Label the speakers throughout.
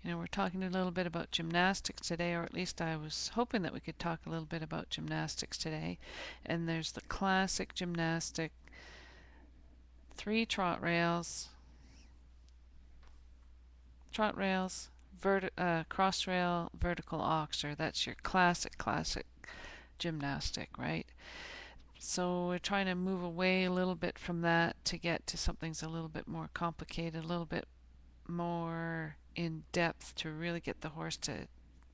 Speaker 1: You know, we're talking a little bit about gymnastics today, or at least I was hoping that we could talk a little bit about gymnastics today. And there's the classic gymnastic, 3 trot rails, cross rail, vertical oxer. That's your classic gymnastic, right? So we're trying to move away a little bit from that to get to something's a little bit more complicated, a little bit more in depth to really get the horse to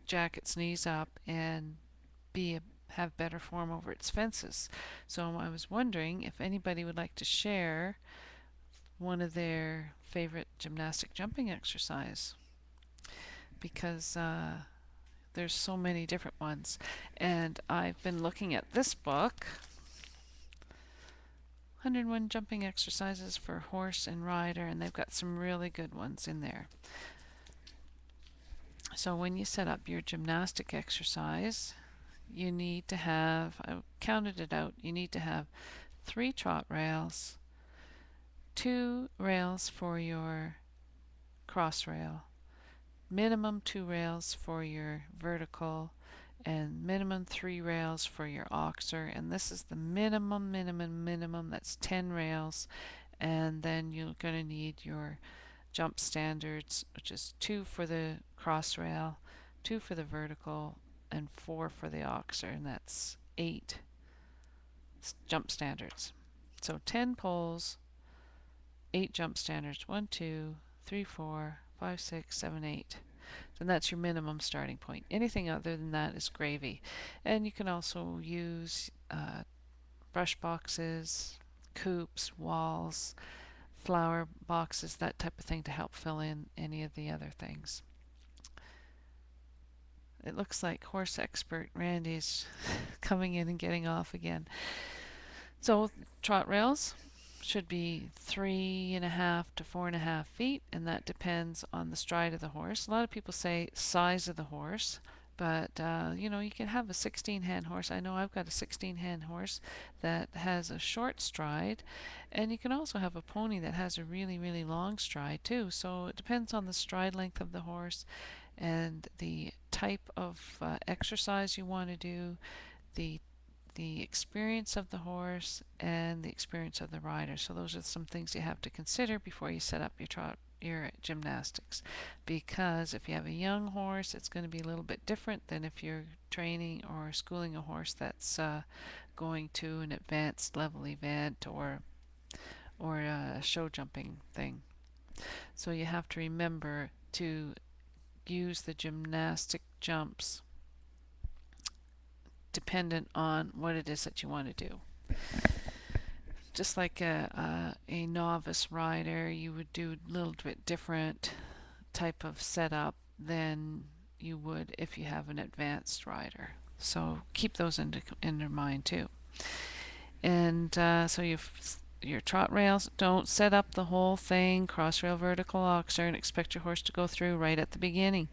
Speaker 1: jack its knees up and have better form over its fences. So I was wondering if anybody would like to share one of their favorite gymnastic jumping exercise, because there's so many different ones. And I've been looking at this book, 101 Jumping Exercises for Horse and Rider, and they've got some really good ones in there. So when you set up your gymnastic exercise, you need to have, I counted it out, you need to have 3 trot rails, 2 rails for your cross rail, minimum 2 rails for your vertical, and minimum 3 rails for your oxer. And this is the minimum, that's 10 rails. And then you're going to need your jump standards, which is 2 for the cross rail, 2 for the vertical, and 4 for the oxer, and that's 8 jump standards. So 10 poles, 8 jump standards, 1, 2, 3, 4, 5, 6, 7, 8. And that's your minimum starting point. Anything other than that is gravy. And you can also use brush boxes, coops, walls, flower boxes, that type of thing to help fill in any of the other things. It looks like horse expert Randy's coming in and getting off again. So trot rails should be 3.5 to 4.5 feet, and that depends on the stride of the horse. A lot of people say size of the horse, but you know, you can have a 16-hand horse. I know I've got a 16-hand horse that has a short stride, and you can also have a pony that has a really long stride too. So it depends on the stride length of the horse and the type of exercise you want to do, the experience of the horse, and the experience of the rider. So those are some things you have to consider before you set up your gymnastics. Because if you have a young horse, it's going to be a little bit different than if you're training or schooling a horse that's going to an advanced level event or a show jumping thing. So you have to remember to use the gymnastic jumps dependent on what it is that you want to do. Just like a novice rider, you would do a little bit different type of setup than you would if you have an advanced rider. So keep those in your mind too. And so your trot rails, don't set up the whole thing, cross rail, vertical, oxer, and expect your horse to go through right at the beginning.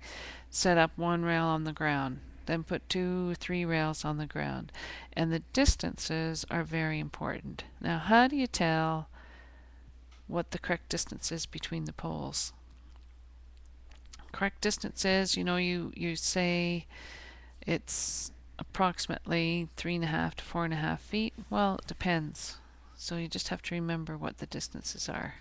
Speaker 1: Set up 1 rail on the ground. Then put 2 or 3 rails on the ground. And the distances are very important. Now, how do you tell what the correct distance is between the poles? Correct distance is, you know, you say it's approximately 3.5 to 4.5 feet. Well, it depends. So you just have to remember what the distances are.